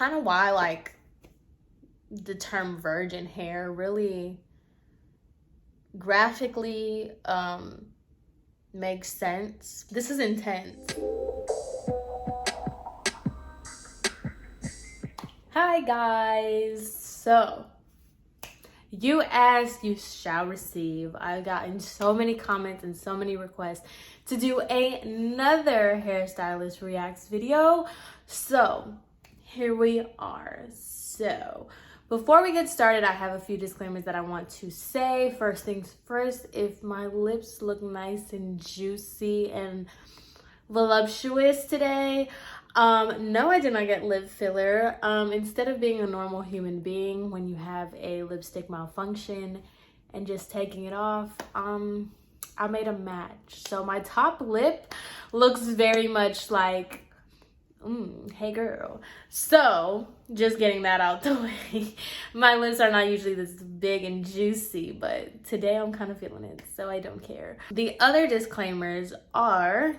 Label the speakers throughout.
Speaker 1: kind of why like the term virgin hair really graphically makes sense. This is intense. Hi guys, so you ask, you shall receive. I've gotten so many comments and so many requests to do another hairstylist reacts video, so here we are. So before we get started, I have a few disclaimers that I want to say. First things first, if my lips look nice and juicy and voluptuous today, no, I did not get lip filler. Instead of being a normal human being when you have a lipstick malfunction and just taking it off, I made a match. So my top lip looks very much like, hey girl. So just getting that out the way. My lips are not usually this big and juicy, but today I'm kind of feeling it, so I don't care. The other disclaimers are,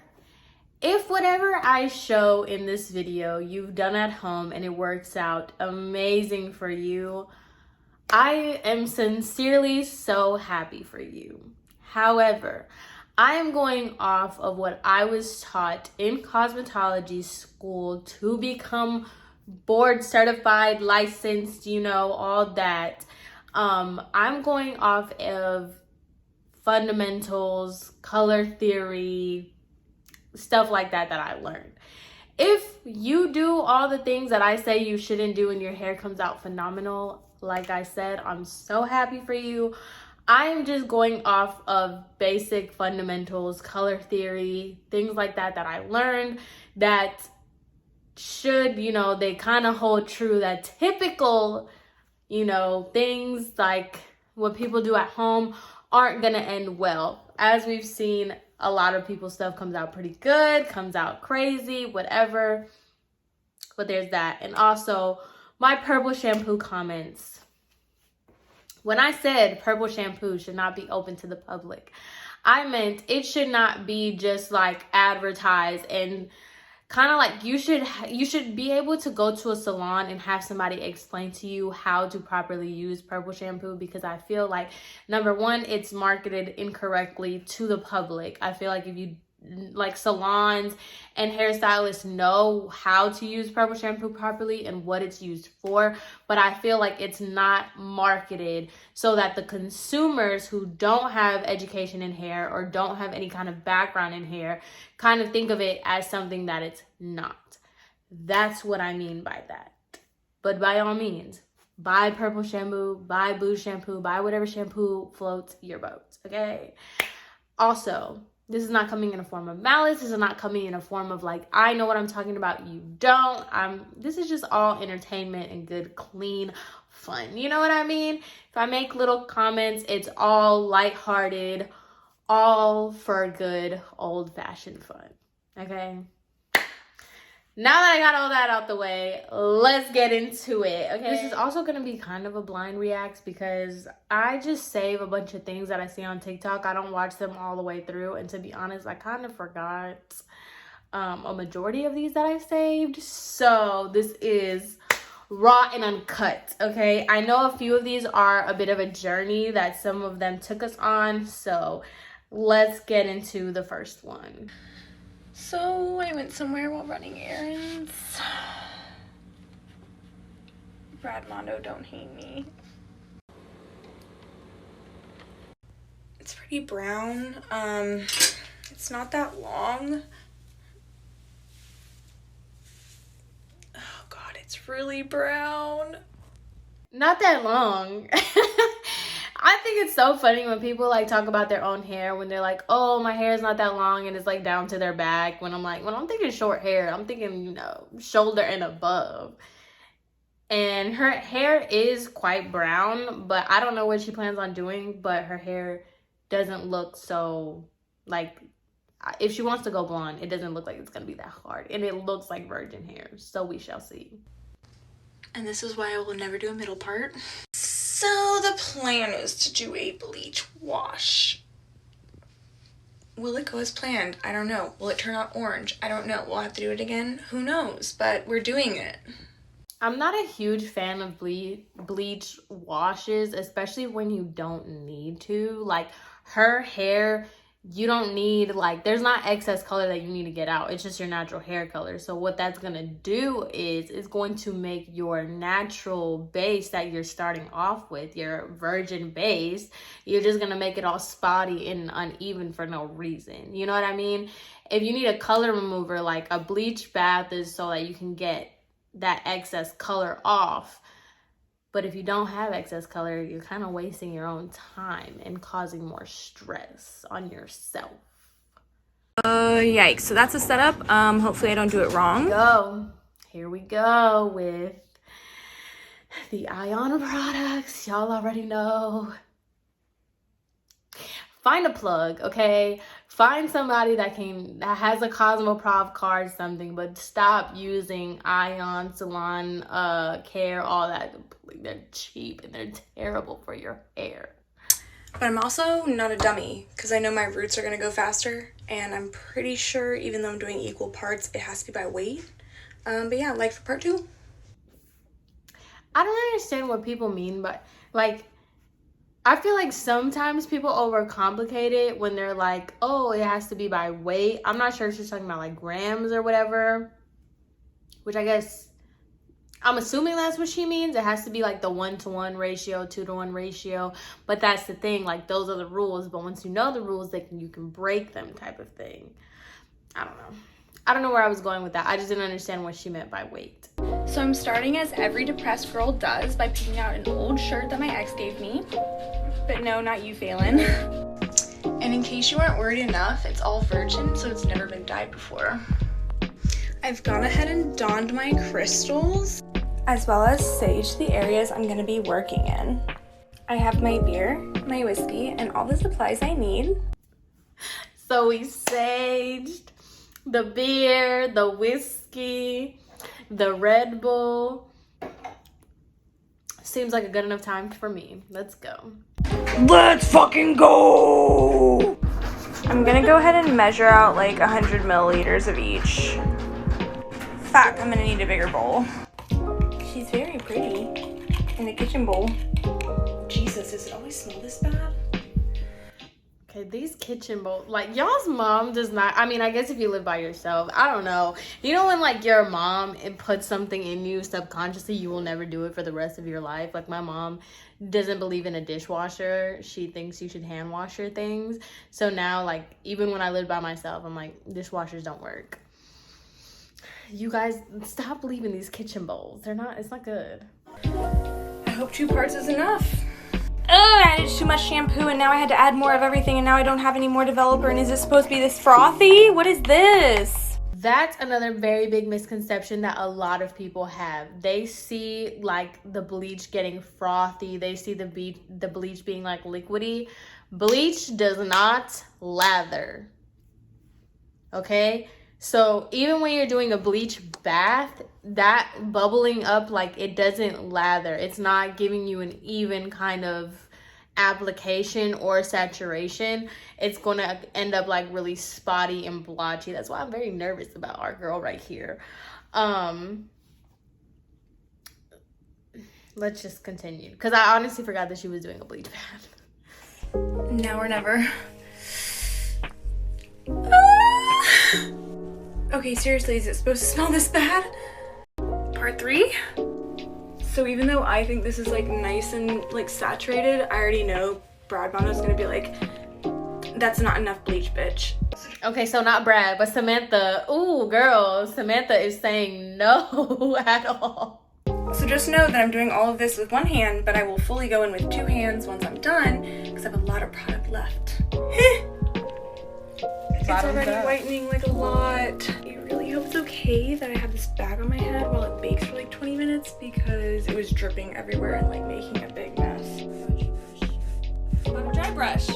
Speaker 1: if whatever I show in this video you've done at home and it works out amazing for you, I am sincerely so happy for you. However, I am going off of what I was taught in cosmetology school to become board certified, licensed, you know, all that. I'm going off of fundamentals, color theory, stuff like that I learned. If you do all the things that I say you shouldn't do and your hair comes out phenomenal, like I said, I'm so happy for you. I'm just going off of basic fundamentals, color theory, things like that I learned that should, you know, they kind of hold true, that typical, you know, things like what people do at home aren't gonna end well. As we've seen, a lot of people's stuff comes out pretty good, comes out crazy, whatever. But there's that. And also, my purple shampoo comments. When I said purple shampoo should not be open to the public, I meant it should not be just like advertised and kind of like you should be able to go to a salon and have somebody explain to you how to properly use purple shampoo, because I feel like, number one, it's marketed incorrectly to the public. I feel like if you, like, salons and hairstylists know how to use purple shampoo properly and what it's used for, but I feel like it's not marketed so that the consumers who don't have education in hair or don't have any kind of background in hair kind of think of it as something that it's not. That's what I mean by that. But by all means, buy purple shampoo, buy blue shampoo, buy whatever shampoo floats your boat, okay? Also, this is not coming in a form of malice. This is not coming in a form of like, I know what I'm talking about, you don't. This is just all entertainment and good, clean fun. You know what I mean? If I make little comments, it's all lighthearted, all for good old-fashioned fun, okay? Now that I got all that out the way, let's get into it, okay? This is also going to be kind of a blind reacts because I just save a bunch of things that I see on TikTok. I don't watch them all the way through, and to be honest, I kind of forgot a majority of these that I saved. So this is raw and uncut, okay? I know a few of these are a bit of a journey that some of them took us on, so let's get into the first one.
Speaker 2: So I went somewhere while running errands. Brad Mondo, don't hate me. It's pretty brown. It's not that long. Oh God, it's really brown.
Speaker 1: Not that long. I think it's so funny when people like talk about their own hair when they're like, oh, my hair is not that long and it's like down to their back. When I'm like, when I'm thinking short hair, I'm thinking, you know, shoulder and above. And her hair is quite brown, but I don't know what she plans on doing, but her hair doesn't look so, like, if she wants to go blonde, it doesn't look like it's going to be that hard. And it looks like virgin hair, so we shall see.
Speaker 2: And this is why I will never do a middle part. So the plan is to do a bleach wash. Will it go as planned? I don't know. Will it turn out orange? I don't know. We'll have to do it again. Who knows? But we're doing it.
Speaker 1: I'm not a huge fan of bleach washes, especially when you don't need to. Like, her hair, you don't need, like, there's not excess color that you need to get out. It's just your natural hair color. So what that's going to do is it's going to make your natural base that you're starting off with, your virgin base, you're just going to make it all spotty and uneven for no reason. You know what I mean? If you need a color remover, like a bleach bath is so that you can get that excess color off. But if you don't have excess color, you're kind of wasting your own time and causing more stress on yourself.
Speaker 2: Yikes. So that's a setup. Hopefully I don't do it wrong.
Speaker 1: Here we go with the Ion products. Y'all already know. Find a plug, okay? Find somebody that has a Cosmoprof card, something, but stop using Ion, Salon, Care, all that. They're cheap and they're terrible for your hair.
Speaker 2: But I'm also not a dummy because I know my roots are going to go faster, and I'm pretty sure even though I'm doing equal parts, it has to be by weight. But yeah, like for part 2.
Speaker 1: I don't understand what people mean by, like, I feel like sometimes people overcomplicate it when they're like, oh, it has to be by weight. I'm not sure if she's talking about like grams or whatever, which I guess, I'm assuming that's what she means. It has to be like the 1-to-1 ratio, 2-to-1 ratio. But that's the thing, like those are the rules. But once you know the rules, you can break them type of thing. I don't know where I was going with that. I just didn't understand what she meant by weight.
Speaker 2: So I'm starting as every depressed girl does by picking out an old shirt that my ex gave me. But no, not you, Phelan. And in case you weren't worried enough, it's all virgin, so it's never been dyed before. I've gone ahead and donned my crystals, as well as saged the areas I'm gonna be working in. I have my beer, my whiskey, and all the supplies I need.
Speaker 1: So we saged the beer, the whiskey, the Red Bull. Seems like a good enough time for me. Let's go.
Speaker 2: Let's fucking go! I'm gonna go ahead and measure out like 100 milliliters of each. Fuck, I'm gonna need a bigger bowl. She's very pretty in the kitchen bowl. Jesus, does it always smell this bad?
Speaker 1: Okay, these kitchen bowls, like, y'all's mom does not, I mean, I guess if you live by yourself, I don't know. You know when, like, your mom puts something in you subconsciously, you will never do it for the rest of your life? Like, my mom doesn't believe in a dishwasher. She thinks you should hand wash your things. So now, like, even when I lived by myself, I'm like, dishwashers don't work. You guys, stop believing these kitchen bowls. It's not good.
Speaker 2: I hope 2 parts is enough. Oh, I added too much shampoo and now I had to add more of everything and now I don't have any more developer, and is this supposed to be this frothy? What is this?
Speaker 1: That's another very big misconception that a lot of people have. They see like the bleach getting frothy. They see the bleach being like liquidy. Bleach does not lather. Okay? So even when you're doing a bleach bath, that bubbling up, like, it doesn't lather. It's not giving you an even kind of application or saturation. It's going to end up like really spotty and blotchy. That's why I'm very nervous about our girl right here. Let's just continue, because I honestly forgot that she was doing a bleach bath.
Speaker 2: Now or never. Okay, seriously, is it supposed to smell this bad? Part 3? So even though I think this is like nice and like saturated, I already know Brad Bono's gonna be like, that's not enough bleach, bitch.
Speaker 1: Okay, so not Brad, but Samantha. Ooh, girl, Samantha is saying no at all.
Speaker 2: So just know that I'm doing all of this with one hand, but I will fully go in with 2 hands once I'm done, because I have a lot of product left. It's already whitening like a lot. I really hope it's okay that I have this bag on my head while it bakes for like 20 minutes because it was dripping everywhere and like making a big mess. Dry brush.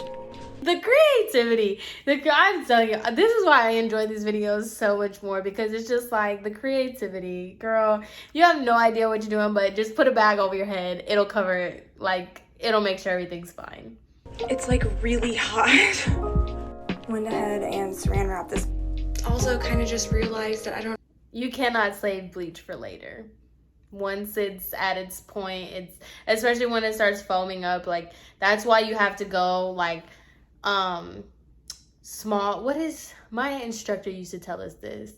Speaker 1: The creativity. I'm telling you, this is why I enjoy these videos so much more, because it's just like the creativity. Girl, you have no idea what you're doing, but just put a bag over your head. It'll cover it. Like, it'll make sure everything's fine.
Speaker 2: It's like really hot. Went ahead and saran wrapped this. Also kind of just realized that
Speaker 1: You cannot save bleach for later. once it's at its point, it's especially when it starts foaming up, like that's why you have to go like small. What is, my instructor used to tell us this,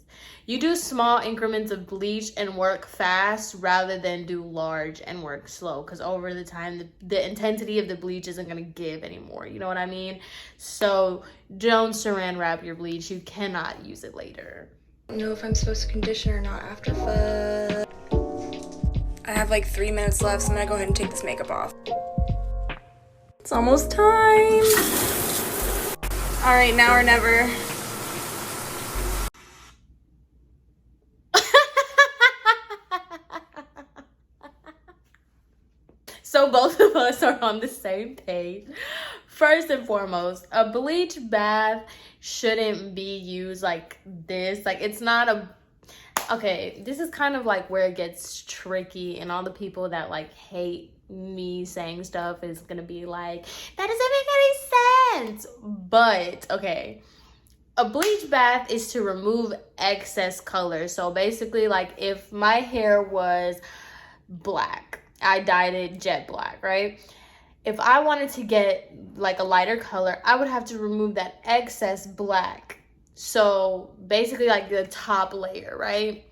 Speaker 1: you do small increments of bleach and work fast rather than do large and work slow, because over the time the intensity of the bleach isn't going to give anymore, you know what I mean? So don't saran wrap your bleach, you cannot use it later.
Speaker 2: I don't know if I'm supposed to condition or not after I have like 3 minutes left, so I'm gonna go ahead and take this makeup off. It's almost time. All right, now or never.
Speaker 1: So both of us are on the same page. First and foremost, a bleach bath shouldn't be used like this. Like, it's not a, okay, this is kind of like where it gets tricky, and all the people that like hate me saying stuff is gonna be like, that doesn't make any sense. But okay, a bleach bath is to remove excess color. So basically, like if my hair was black, I dyed it jet black, right? If I wanted to get like a lighter color, I would have to remove that excess black. So basically like the top layer, right?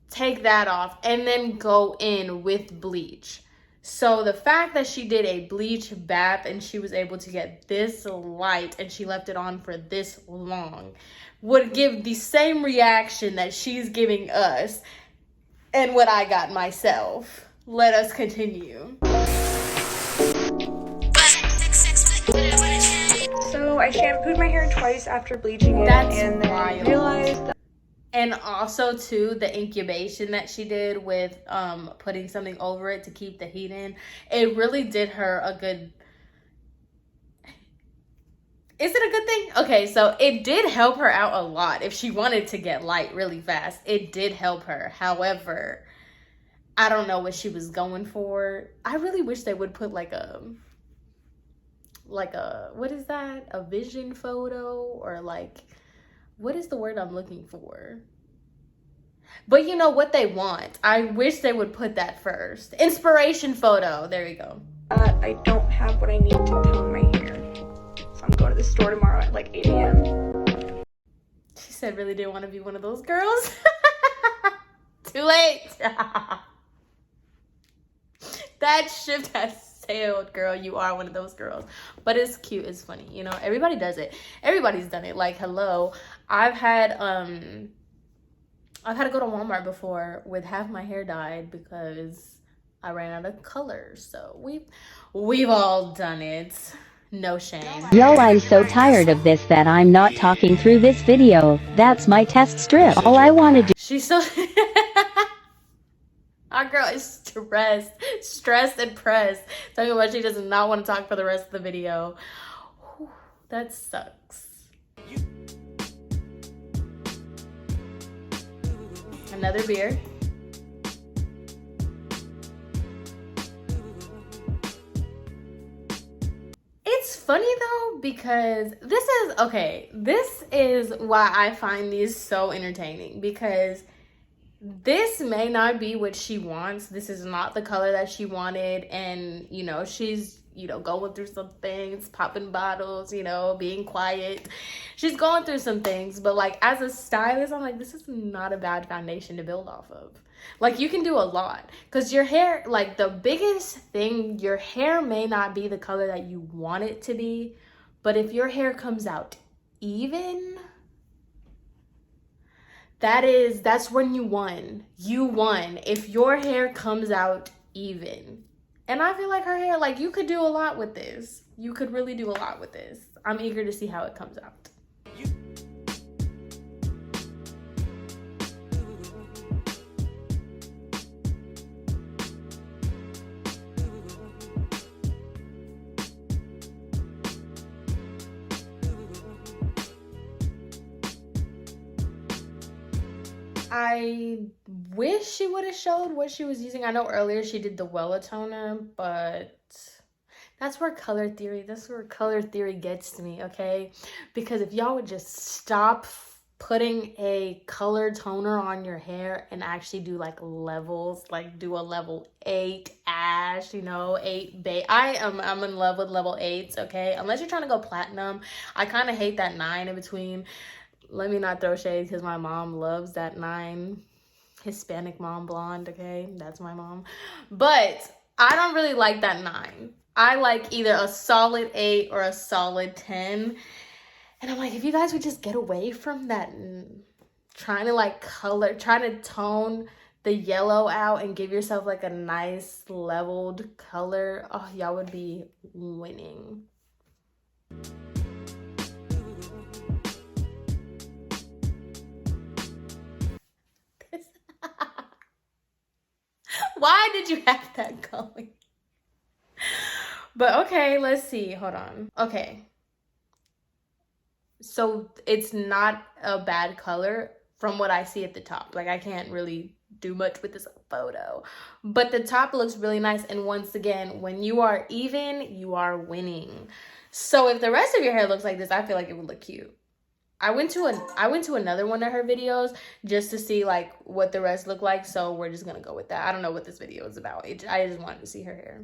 Speaker 1: Take that off and then go in with bleach. So the fact that she did a bleach bath and she was able to get this light and she left it on for this long would give the same reaction that she's giving us and what I got myself. Let us continue.
Speaker 2: So I shampooed my hair twice after bleaching it.
Speaker 1: That's
Speaker 2: and then
Speaker 1: wild.
Speaker 2: realized that.
Speaker 1: And also too, the incubation that she did with putting something over it to keep the heat in, it really did her a good, is it a good thing? Okay, so it did help her out a lot. If she wanted to get light really fast, it did help her. However, I don't know what she was going for. I really wish they would put like a, what is that? A vision photo, or like, what is the word I'm looking for? But you know what they want. I wish they would put that first. Inspiration photo. There you go.
Speaker 2: I don't have what I need to tone my hair. So I'm going to the store tomorrow at like 8 a.m.
Speaker 1: She said really didn't want to be one of those girls. Too late. That ship has sailed, girl. You are one of those girls. But it's cute. It's funny. You know, everybody does it. Everybody's done it. Like, hello. I've had to go to Walmart before with half my hair dyed because I ran out of colors. So we've all done it. No shame.
Speaker 3: Yo, I'm so tired of this that I'm not talking through this video. That's my test strip. All I want to do.
Speaker 1: She's so our girl is stressed and pressed. Talking about she does not want to talk for the rest of the video. Whew, that sucks. Another beer. It's funny though, because this is why I find these so entertaining, because this may not be what she wants. This is not the color that she wanted, and you know, she's, you know, going through some things, popping bottles, you know, being quiet. She's going through some things, but like as a stylist, I'm like, this is not a bad foundation to build off of. Like, you can do a lot, because your hair, like the biggest thing, your hair may not be the color that you want it to be, but if your hair comes out even, that's when you won. You won if your hair comes out even. And I feel like her hair, like, you could do a lot with this. You could really do a lot with this. I'm eager to see how it comes out. I wish she would have showed what she was using. I know earlier she did the Wella toner, but that's where color theory gets to me, okay? Because if y'all would just stop putting a color toner on your hair and actually do like levels, like do a level 8 ash, you know, 8 beige. I'm in love with level 8s, okay? Unless you're trying to go platinum. I kind of hate that 9 in between. Let me not throw shade because my mom loves that 9. Hispanic mom, blonde, okay? That's my mom. But I don't really like that 9. I like either a solid 8 or a solid 10. And I'm like, if you guys would just get away from that trying to like trying to tone the yellow out and give yourself like a nice leveled color, oh, y'all would be winning. Why did you have that going? But okay, let's see. Hold on. Okay. So it's not a bad color from what I see at the top. Like, I can't really do much with this photo. But the top looks really nice. And once again, when you are even, you are winning. So if the rest of your hair looks like this, I feel like it would look cute. I went to another one of her videos just to see like what the rest look like. So we're just gonna go with that. I don't know what this video is about. I just wanted to see her hair.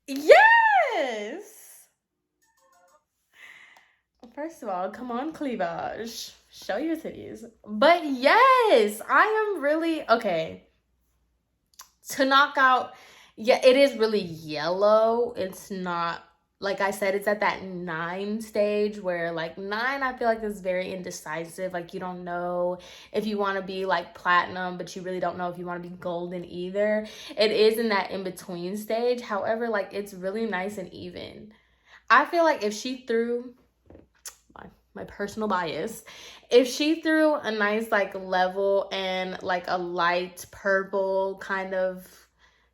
Speaker 1: Yes! First of all, come on, cleavage. Show your titties. But yes, I am really, okay. To knock out, yeah, it is really yellow. It's not, like I said, it's at that 9 stage where like 9, I feel like is very indecisive. Like you don't know if you want to be like platinum, but you really don't know if you want to be golden either. It is in that in-between stage. However, like it's really nice and even. I feel like if she threw, my personal bias, if she threw a nice like level and like a light purple kind of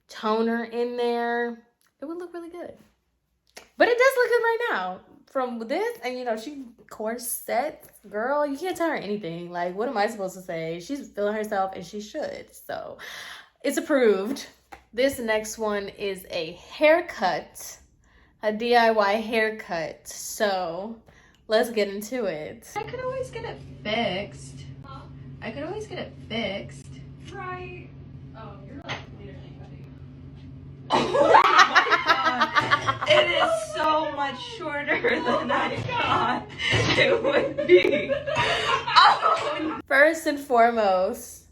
Speaker 1: toner in there, it would look really good. But it does look good right now from this. And you know, she corset, girl, you can't tell her anything. Like, what am I supposed to say? She's feeling herself and she should. So it's approved. This next one is a haircut, a DIY haircut. So let's get into it.
Speaker 2: I could always get it fixed. Huh? I could always get it fixed.
Speaker 4: Right. Oh, you're like weird anybody.
Speaker 2: Oh my god. It is so much shorter than I thought it would be. Oh.
Speaker 1: First and foremost,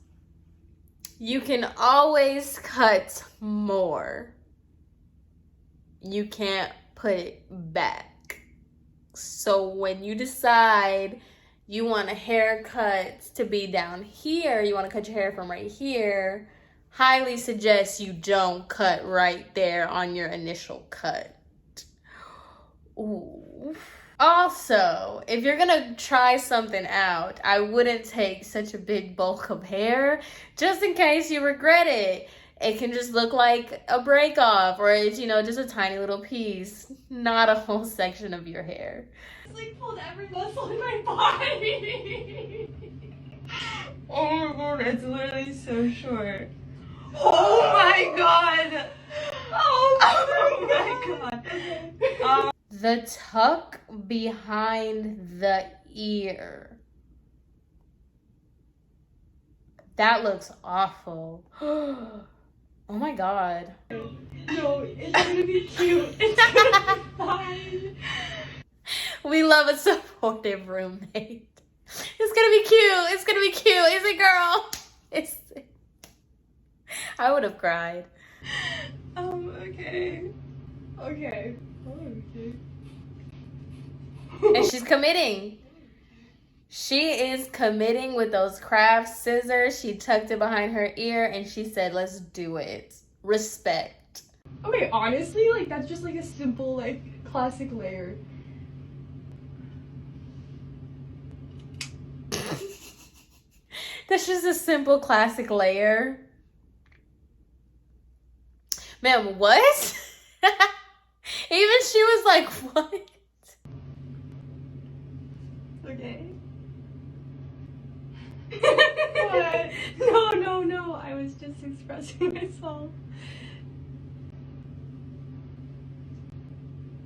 Speaker 1: you can always cut more. You can't put it back. So when you decide you want a haircut to be down here, you want to cut your hair from right here, highly suggest you don't cut right there on your initial cut. Ooh. Also, if you're gonna try something out, I wouldn't take such a big bulk of hair just in case you regret it. It can just look like a break off, or it's, you know, just a tiny little piece, not a whole section of your hair.
Speaker 4: It's like pulled every muscle in my body.
Speaker 2: Oh my god, it's literally so short. Oh my god. Oh my god.
Speaker 1: The tuck behind the ear. That looks awful. Oh my god.
Speaker 4: No, it's gonna be cute. It's gonna be fine.
Speaker 1: We love a supportive roommate. It's gonna be cute. It's gonna be cute. Is it, girl? It's. I would have cried.
Speaker 4: Okay. Okay. Okay.
Speaker 1: And she's committing. She is committing with those craft scissors. She tucked it behind her ear and she said, let's do it. Respect.
Speaker 4: Okay, honestly, like that's just like a simple, like classic layer.
Speaker 1: That's just a simple classic layer. Man, what? Even she was like, what?
Speaker 4: Okay. What? No. I was just expressing myself.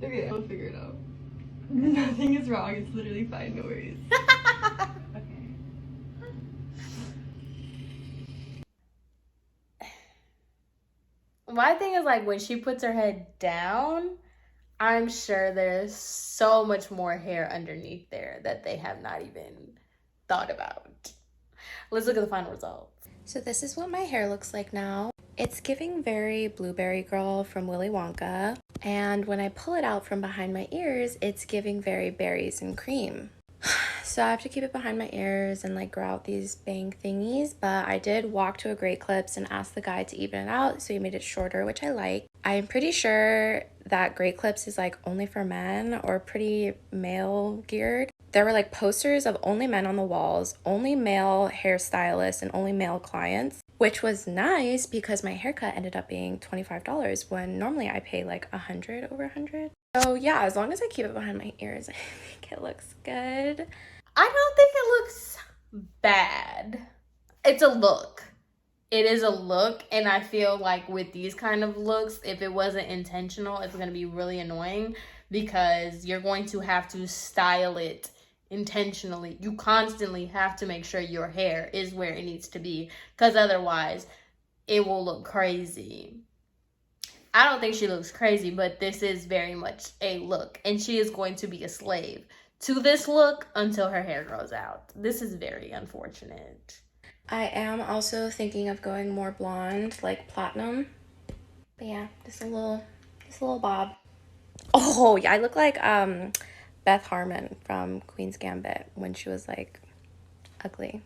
Speaker 4: Okay, I'll figure it out. Nothing is wrong. It's literally fine. No worries. Okay.
Speaker 1: My thing is, like, when she puts her head down, I'm sure there's so much more hair underneath there that they have not even thought about. Let's look at the final result.
Speaker 2: So this is what my hair looks like now. It's giving very Blueberry Girl from Willy Wonka. And when I pull it out from behind my ears, it's giving very berries and cream. So I have to keep it behind my ears and like grow out these bang thingies, but I did walk to a Great Clips and ask the guy to even it out, so he made it shorter, which I like. I'm pretty sure that Great Clips is like only for men or pretty male geared. There were like posters of only men on the walls, only male hairstylists and only male clients, which was nice because my haircut ended up being $25 when normally I pay like $100, over $100. So yeah, as long as I keep it behind my ears, I think it looks good.
Speaker 1: I don't think it looks bad. It's a look. It is a look, and I feel like with these kind of looks, if it wasn't intentional, it's going to be really annoying because you're going to have to style it intentionally. You constantly have to make sure your hair is where it needs to be because otherwise it will look crazy. I don't think she looks crazy, but this is very much a look, and she is going to be a slave to this look until her hair grows out. This is very unfortunate.
Speaker 2: I am also thinking of going more blonde, like platinum. But yeah, just a little bob. Oh yeah, I look like Beth Harmon from Queen's Gambit when she was like ugly.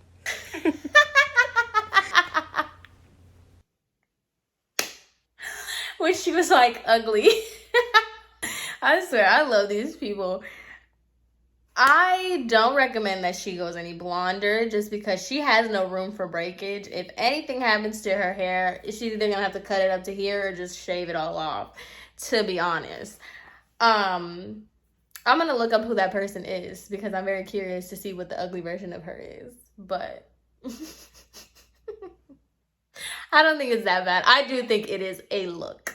Speaker 1: When she was like ugly. I swear, I love these people. I don't recommend that she goes any blonder just because she has no room for breakage. If anything happens to her hair, she's either gonna have to cut it up to here or just shave it all off, to be honest. I'm gonna look up who that person is because I'm very curious to see what the ugly version of her is. But I don't think it's that bad. I do think it is a look.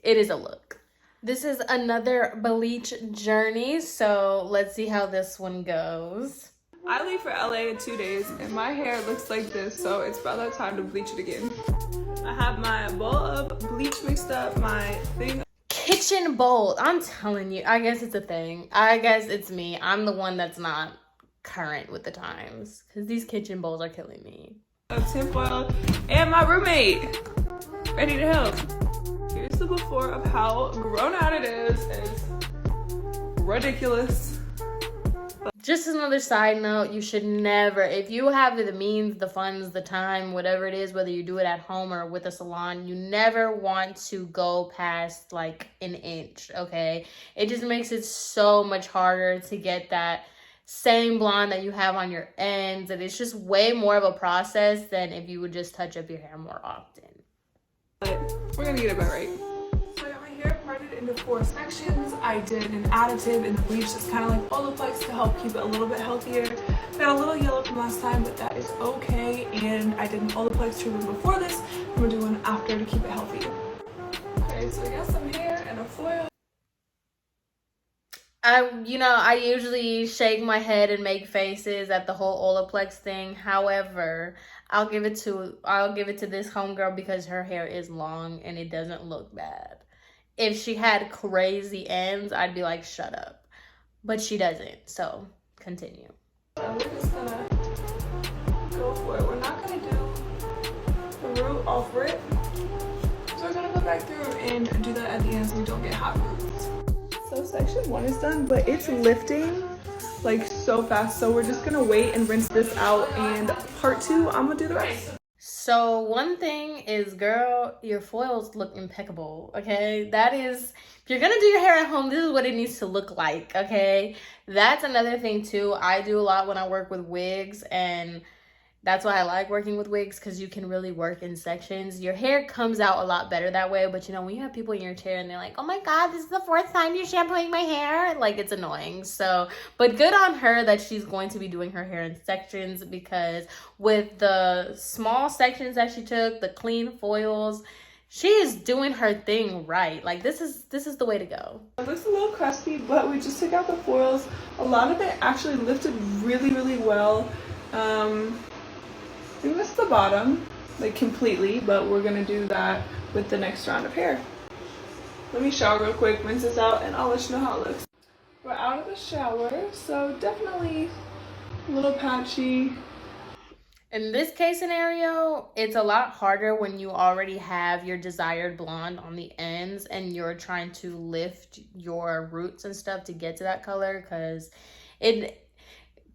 Speaker 1: It is a look. This is another bleach journey, so let's see how this one goes.
Speaker 5: I leave for LA in 2 days and my hair looks like this, so it's about that time to bleach it again. I have my bowl of bleach mixed up, my thing.
Speaker 1: Kitchen bowl. I'm telling you, I guess it's a thing. I guess it's me. I'm the one that's not current with the times because these kitchen bowls are killing me.
Speaker 5: Of tinfoil and my roommate. Ready to help. Here's the before of how grown out it is. It's ridiculous.
Speaker 1: Just another side note, you should never, if you have the means, the funds, the time, whatever it is, whether you do it at home or with a salon, you never want to go past like an inch, okay? It just makes it so much harder to get that same blonde that you have on your ends, and it's just way more of a process than if you would just touch up your hair more often.
Speaker 5: But we're gonna get it back right. So I got my hair parted into 4 sections. I did an additive in the bleach that's kind of like Olaplex to help keep it a little bit healthier. Got a little yellow from last time, but that is okay. And I did an Olaplex treatment before this. I'm gonna do one after to keep it healthy. Okay, so I got some hair and a foil.
Speaker 1: I usually shake my head and make faces at the whole Olaplex thing. However, I'll give it to this homegirl because her hair is long and it doesn't look bad. If she had crazy ends, I'd be like, shut up. But she doesn't, so continue.
Speaker 5: We're just gonna go for it. We're not gonna do the root off rip. So we're gonna go back through and do that at the end so we don't get hot roots. So section 1 is done, but it's lifting like so fast. So we're just gonna wait and rinse this out, and part 2, I'm gonna do the rest.
Speaker 1: So one thing is, girl, your foils look impeccable, okay? That is, if you're gonna do your hair at home, this is what it needs to look like, okay? That's another thing too. I do a lot when I work with wigs, and That's why I like working with wigs, because you can really work in sections. Your hair comes out a lot better that way. But you know, when you have people in your chair and they're like, oh my God, this is the fourth time you're shampooing my hair. Like, it's annoying. So, but good on her that she's going to be doing her hair in sections, because with the small sections that she took, the clean foils, she is doing her thing right. Like, this is the way to go.
Speaker 5: It looks a little crusty, but we just took out the foils. A lot of it actually lifted really well. We missed the bottom, like completely, but we're gonna do that with the next round of hair. Let me shower real quick, rinse this out, and I'll let you know how it looks. We're out of the shower, so definitely a little patchy.
Speaker 1: In this case scenario, it's a lot harder when you already have your desired blonde on the ends and you're trying to lift your roots and stuff to get to that color, because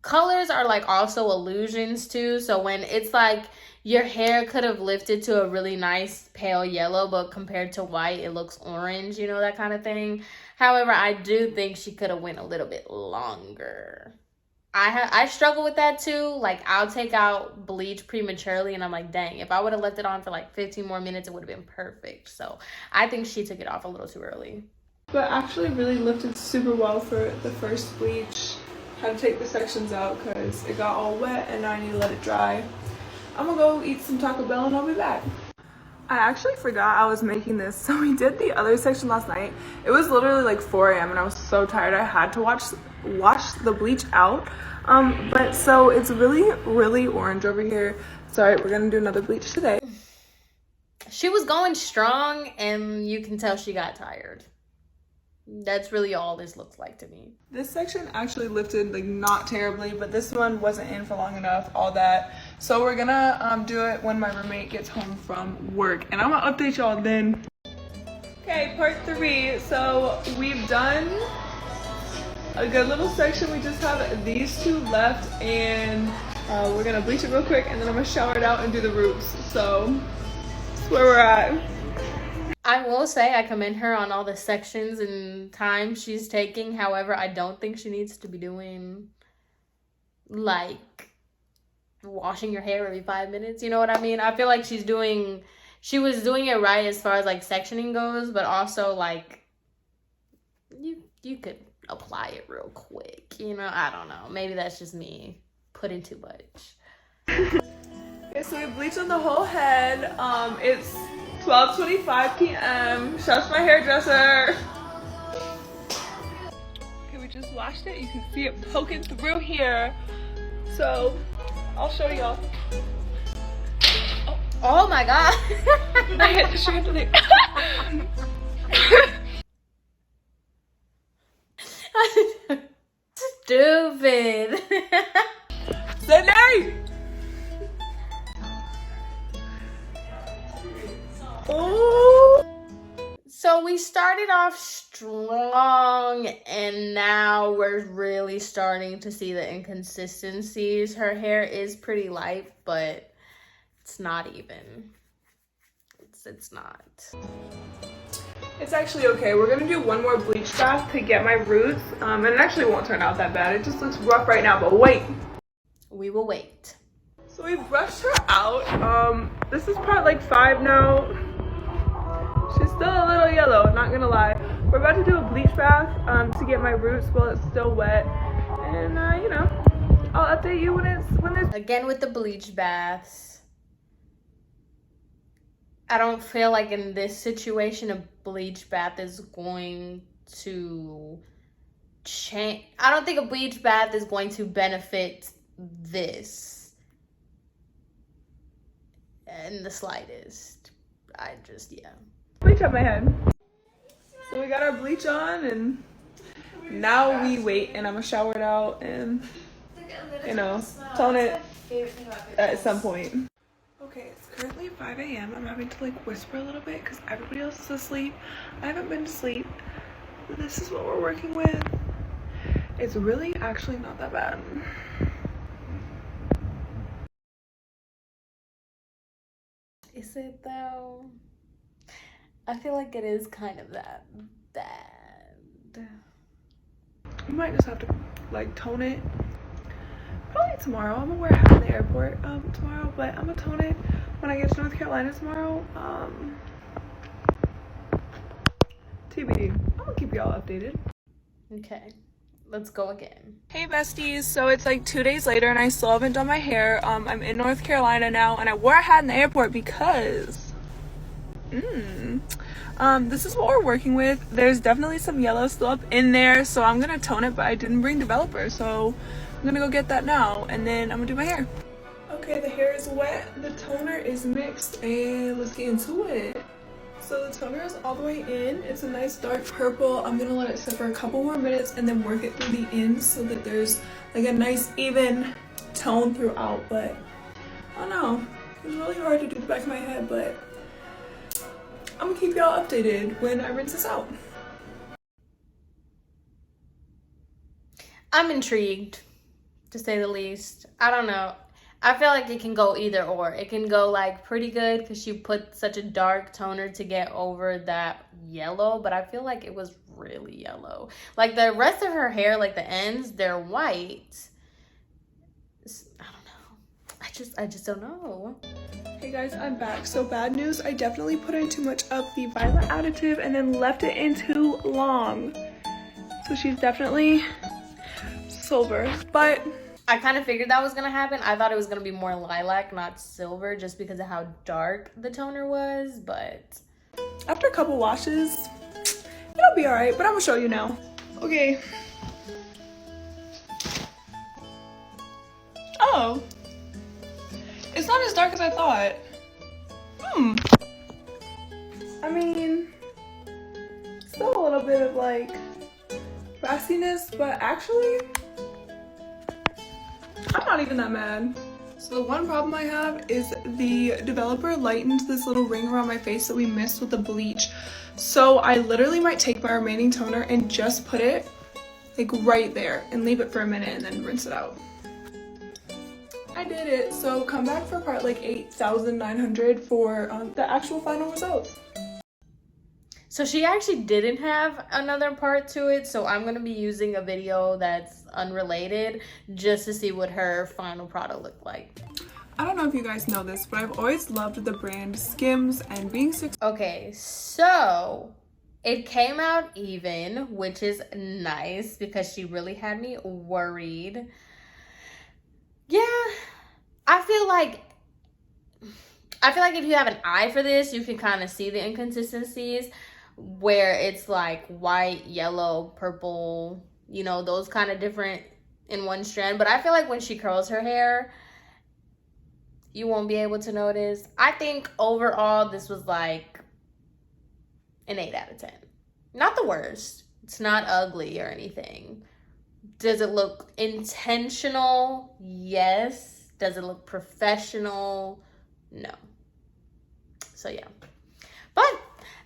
Speaker 1: colors are like also illusions too. So when it's like your hair could have lifted to a really nice pale yellow, but compared to white it looks orange, you know, that kind of thing. However, I do think she could have went a little bit longer. I struggle with that too. Like, I'll take out bleach prematurely and I'm like, dang, if I would have left it on for like 15 more minutes, it would have been perfect. So I think she took it off a little too early.
Speaker 5: But actually really lifted super well for the first bleach. Had to take the sections out because it got all wet and now I need to let it dry. I'm gonna go eat some Taco Bell and I'll be back. I actually forgot I was making this. So we did the other section last night. It was literally like 4 a.m. and I was so tired. I had to wash the bleach out. But so it's really orange over here. Sorry, we're gonna do another bleach today.
Speaker 1: She was going strong and you can tell she got tired. That's really all this looks like to me.
Speaker 5: This section actually lifted like not terribly, but this one wasn't in for long enough, all that. So we're gonna do it when my roommate gets home from work, and I'm gonna update y'all then. Okay, part 3. So we've done a good little section. We just have these 2 left, and we're gonna bleach it real quick, and then I'm gonna shower it out and do the roots. So that's where we're at.
Speaker 1: I will say I commend her on all the sections and time she's taking. However, I don't think she needs to be doing like washing your hair every 5 minutes. You know what I mean? I feel like she was doing it right as far as like sectioning goes, but also like you could apply it real quick. You know, I don't know. Maybe that's just me putting too much.
Speaker 5: Okay, so we bleached on the whole head. It's 12:25 p.m. Shouts my hairdresser. Okay, we just washed it. You can see it poking through here. So I'll show y'all.
Speaker 1: Oh my God.
Speaker 5: I hit the chandelier.
Speaker 1: Stupid.
Speaker 5: Sydney! Oh.
Speaker 1: So we started off strong and now we're really starting to see the inconsistencies. Her hair is pretty light, but it's not even. It's not.
Speaker 5: It's actually okay. We're gonna do one more bleach bath to get my roots. And it actually won't turn out that bad. It just looks rough right now, but wait.
Speaker 1: We will wait.
Speaker 5: So we brushed her out. This is part like 5 now. She's still a little yellow, not gonna lie. We're about to do a bleach bath to get my roots while it's still wet. And you know, I'll update you when it's
Speaker 1: Again with the bleach baths. I don't feel like in this situation a bleach bath is going to change. I don't think a bleach bath is going to benefit this in the slightest. Yeah.
Speaker 5: bleach up my head. So we got our bleach on and now we wait, and I'm gonna shower it out and, you know, tone it at some point. Okay, it's currently 5 a.m. I'm having to like whisper a little bit because everybody else is asleep. I haven't been to sleep. This is what we're working with. It's really actually not that bad.
Speaker 1: Is it though? I feel like it is kind of that bad.
Speaker 5: You might just have to like tone it. Probably it tomorrow. I'm gonna wear a hat in the airport tomorrow, but I'm gonna tone it when I get to North Carolina tomorrow. TBD. I'm gonna keep y'all updated.
Speaker 1: Okay, let's go again.
Speaker 5: Hey besties, so it's like 2 days later and I still haven't done my hair. I'm in North Carolina now and I wore a hat in the airport because this is what we're working with. There's definitely some yellow still up in there, so I'm gonna tone it, but I didn't bring developer, so I'm gonna go get that now and then I'm gonna do my hair. Okay, the hair is wet, the toner is mixed, and let's get into it. So the toner is all the way in. It's a nice dark purple. I'm gonna let it sit for a couple more minutes and then work it through the ends so that there's like a nice even tone throughout. But I don't know, it's really hard to do the back of my head, but I'm gonna keep y'all updated when I rinse this out.
Speaker 1: I'm intrigued, to say the least. I don't know. I feel like it can go either or. It can go like pretty good because she put such a dark toner to get over that yellow, but I feel like it was really yellow. Like the rest of her hair, like the ends, they're white. I don't know. I just don't know.
Speaker 5: Hey guys, I'm back. So bad news, I definitely put in too much of the violet additive and then left it in too long. So she's definitely silver, but
Speaker 1: I kind of figured that was going to happen. I thought it was going to be more lilac, not silver, just because of how dark the toner was, but
Speaker 5: after a couple washes, it'll be all right, but I'm gonna show you now. Okay. Oh. It's not as dark as I thought. I mean, still a little bit of like grassiness, but actually, I'm not even that mad. So the one problem I have is the developer lightened this little ring around my face that we missed with the bleach. So I literally might take my remaining toner and just put it like right there and leave it for a minute and then rinse it out. I did it. So come back for part like 8,900 for the actual final results.
Speaker 1: so she actually didn't have another part to it, so I'm going to be using a video that's unrelated just to see what her final product looked like.
Speaker 5: I don't know if you guys know this, but I've always loved the brand Skims and being
Speaker 1: Okay, so it came out even, which is nice because she really had me worried. Yeah, I feel like if you have an eye for this, you can kind of see the inconsistencies where it's like white, yellow, purple, you know, those kind of different in one strand. But I feel like when she curls her hair, you won't be able to notice. I think overall this was like an 8 out of 10. Not the worst. It's not ugly or anything. Does it look intentional? Yes. Does it look professional? No. So yeah. But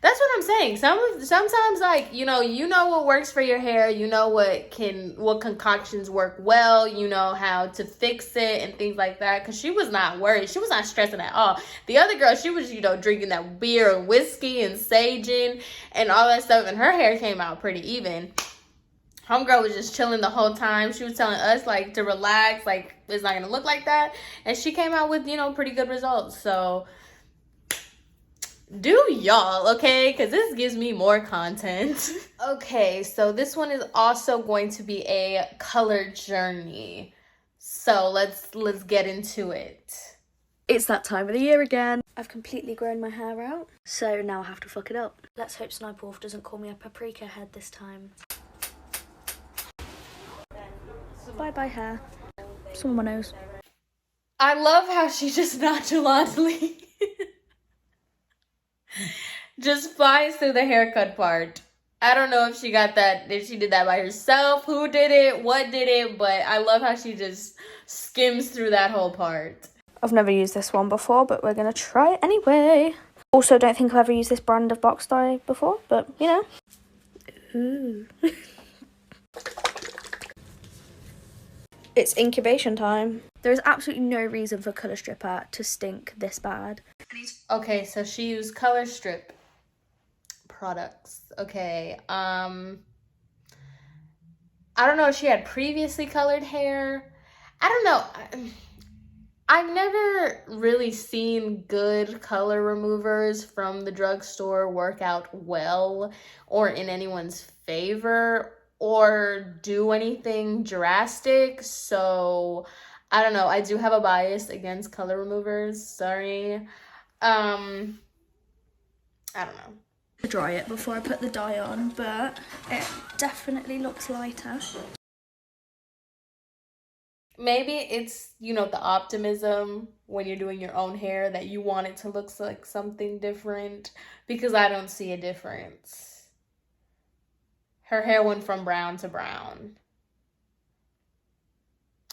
Speaker 1: that's what I'm saying. Sometimes like, you know what works for your hair, you know what concoctions work well, you know how to fix it and things like that. Cause she was not worried. She was not stressing at all. The other girl, she was, drinking that beer and whiskey and saging and all that stuff, and her hair came out pretty even. Homegirl was just chilling the whole time. She was telling us like to relax, like it's not gonna look like that. And she came out with, pretty good results. So do y'all, okay? Because this gives me more content. Okay, so this one is also going to be a color journey. So let's get into it.
Speaker 6: It's that time of the year again. I've completely grown my hair out, so now I have to fuck it up. Let's hope Sniper Wolf doesn't call me a paprika head this time. Bye-bye hair. Some on my nose.
Speaker 1: I love how she just nonchalantly just flies through the haircut part. I don't know if she got that, if she did that by herself, who did it, what did it, but I love how she just skims through that whole part.
Speaker 6: I've never used this one before, but we're going to try it anyway. Also, don't think I've ever used this brand of box dye before, but, Ooh. It's incubation time. There is absolutely no reason for Colour Strip art to stink this bad.
Speaker 1: Okay, so she used Color Strip products. Okay, I don't know if she had previously colored hair. I don't know. I've never really seen good color removers from the drugstore work out well or in anyone's favor or do anything drastic. So I don't know. I do have a bias against color removers. Sorry. I don't know.
Speaker 6: Dry it before I put the dye on, but it definitely looks lighter.
Speaker 1: Maybe it's, you know, the optimism when you're doing your own hair that you want it to look like something different, because I don't see a difference. Her hair went from brown to brown.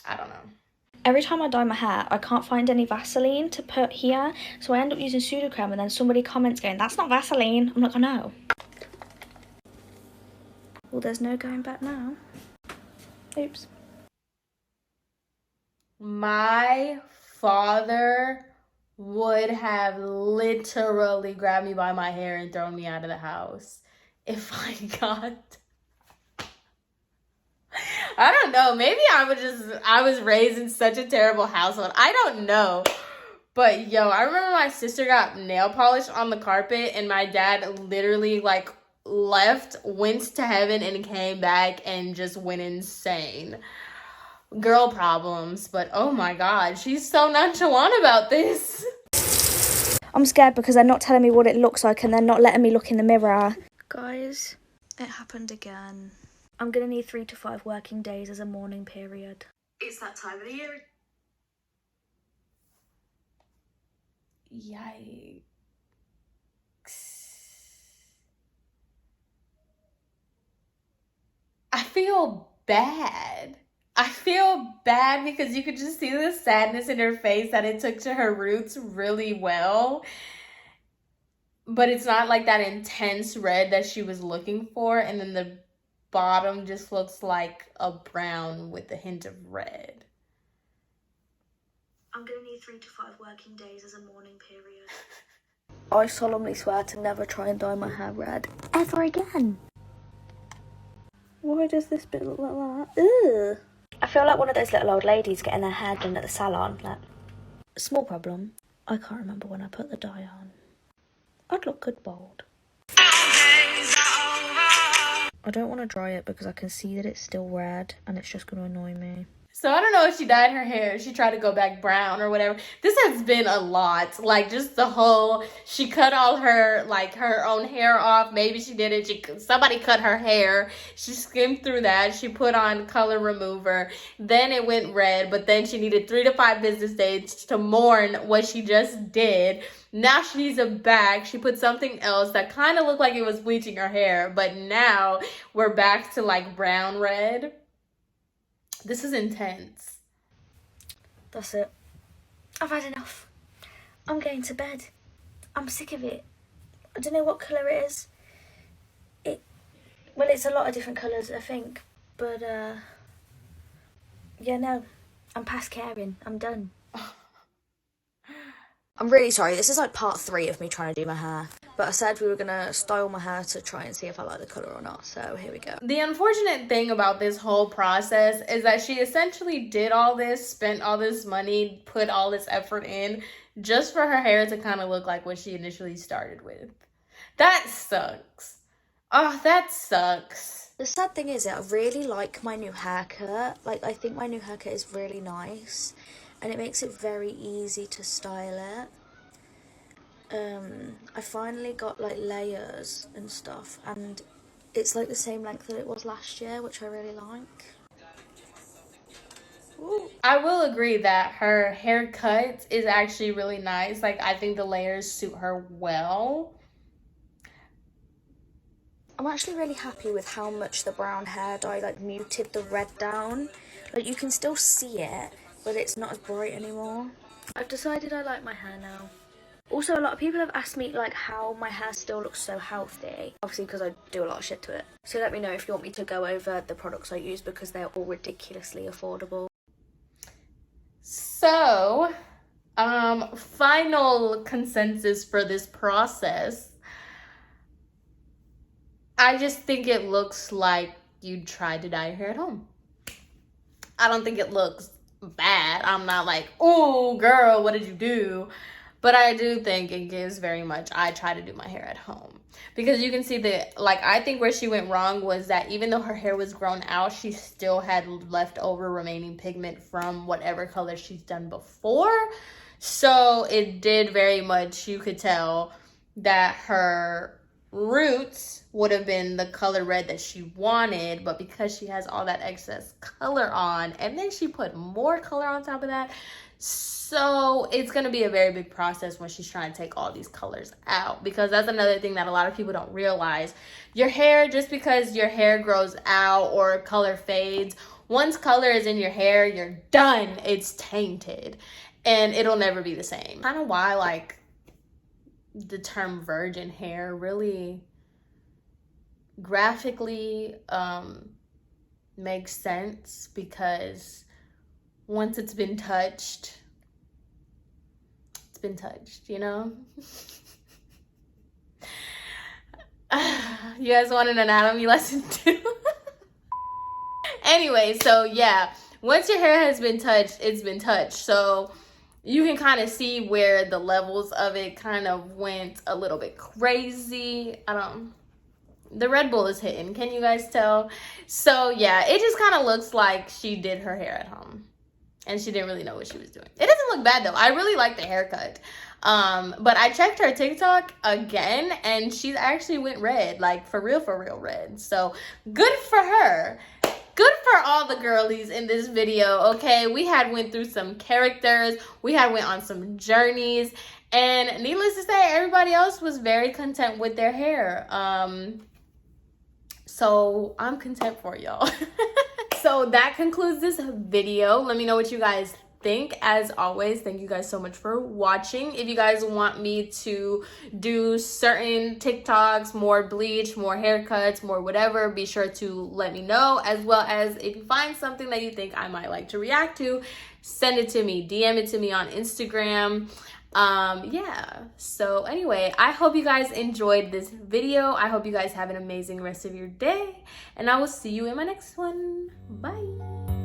Speaker 1: I don't know.
Speaker 6: Every time I dye my hair, I can't find any Vaseline to put here, so I end up using pseudo-creme, and then somebody comments going, "That's not Vaseline." I'm like, I know. Well, there's no going back now. Oops.
Speaker 1: My father would have literally grabbed me by my hair and thrown me out of the house if I got... I don't know. Maybe I was raised in such a terrible household. I don't know. But yo, I remember my sister got nail polish on the carpet and my dad literally like left, went to heaven and came back and just went insane. Girl problems, but oh my god, she's so nonchalant about this.
Speaker 6: I'm scared because they're not telling me what it looks like and they're not letting me look in the mirror. Guys, it happened again. I'm gonna need 3 to 5 working days as a mourning period.
Speaker 1: It's that time of the year. Yikes. I feel bad. I feel bad because you could just see the sadness in her face that it took to her roots really well. But it's not like that intense red that she was looking for. And then the bottom just looks like a brown with a hint of red.
Speaker 6: I'm gonna need 3 to 5 working days as a mourning period. I solemnly swear to never try and dye my hair red ever again. Why does this bit look like that? Ugh. I feel like one of those little old ladies getting their hair done at the salon. Like, small problem. I can't remember when I put the dye on. I'd look good bald. I don't want to dry it because I can see that it's still red and it's just going to annoy me.
Speaker 1: So I don't know if she dyed her hair, she tried to go back brown or whatever. This has been a lot. Like just the whole, she cut all her, like her own hair off. Maybe she didn't. Somebody cut her hair. She skimmed through that. She put on color remover. Then it went red, but then she needed 3 to 5 business days to mourn what she just did. Now she needs a bag. She put something else that kind of looked like it was bleaching her hair. But now we're back to like brown red. This is intense.
Speaker 6: That's it. I've had enough. I'm going to bed. I'm sick of it. I don't know what colour it is. Well, it's a lot of different colours, I think. But, yeah, no. I'm past caring. I'm done. I'm really sorry. This is like part 3 of me trying to do my hair. But I said we were going to style my hair to try and see if I like the colour or not. So here we go.
Speaker 1: The unfortunate thing about this whole process is that she essentially did all this, spent all this money, put all this effort in just for her hair to kind of look like what she initially started with. That sucks. Oh, that sucks.
Speaker 6: The sad thing is that I really like my new haircut. Like, I think my new haircut is really nice. And it makes it very easy to style it. I finally got like layers and stuff, and it's like the same length that it was last year, which I really like.
Speaker 1: Ooh. I will agree that her haircut is actually really nice. Like, I think the layers suit her well.
Speaker 6: I'm actually really happy with how much the brown hair dye like muted the red down. Like, you can still see it, but it's not as bright anymore. I've decided I like my hair now. Also, a lot of people have asked me like how my hair still looks so healthy. Obviously because I do a lot of shit to it. So let me know if you want me to go over the products I use because they're all ridiculously affordable.
Speaker 1: So, final consensus for this process. I just think it looks like you tried to dye your hair at home. I don't think it looks bad. I'm not like, oh girl, what did you do? But I do think it gives very much, I try to do my hair at home. Because you can see that, like, I think where she went wrong was that even though her hair was grown out, she still had leftover remaining pigment from whatever color she's done before. So it did very much, you could tell that her roots would have been the color red that she wanted, but because she has all that excess color on, and then she put more color on top of that, so it's going to be a very big process when she's trying to take all these colors out, because that's another thing that a lot of people don't realize. Your hair, just because your hair grows out or color fades, once color is in your hair, you're done. It's tainted and it'll never be the same. Kind of why, like, the term virgin hair really graphically makes sense, because once it's been touched, it's been touched, you know? You guys want an anatomy lesson too? Anyway, so yeah, once your hair has been touched, it's been touched. So you can kind of see where the levels of it kind of went a little bit crazy. The Red Bull is hitting. Can you guys tell? So yeah, it just kind of looks like she did her hair at home and she didn't really know what she was doing. It doesn't look bad though. I really like the haircut. But I checked her TikTok again and she actually went red, like for real red. So good for her. Good for all the girlies in this video, okay? We had went through some characters. We had went on some journeys. And needless to say, everybody else was very content with their hair. So I'm content for y'all. So that concludes this video. Let me know what you guys think. As always, thank you guys so much for watching. If you guys want me to do certain TikToks, more bleach, more haircuts, more whatever, be sure to let me know. As well as if you find something that you think I might like to react to, send it to me, DM it to me on Instagram. Yeah, so anyway, I hope you guys enjoyed this video. I hope you guys have an amazing rest of your day, and I will see you in my next one. Bye.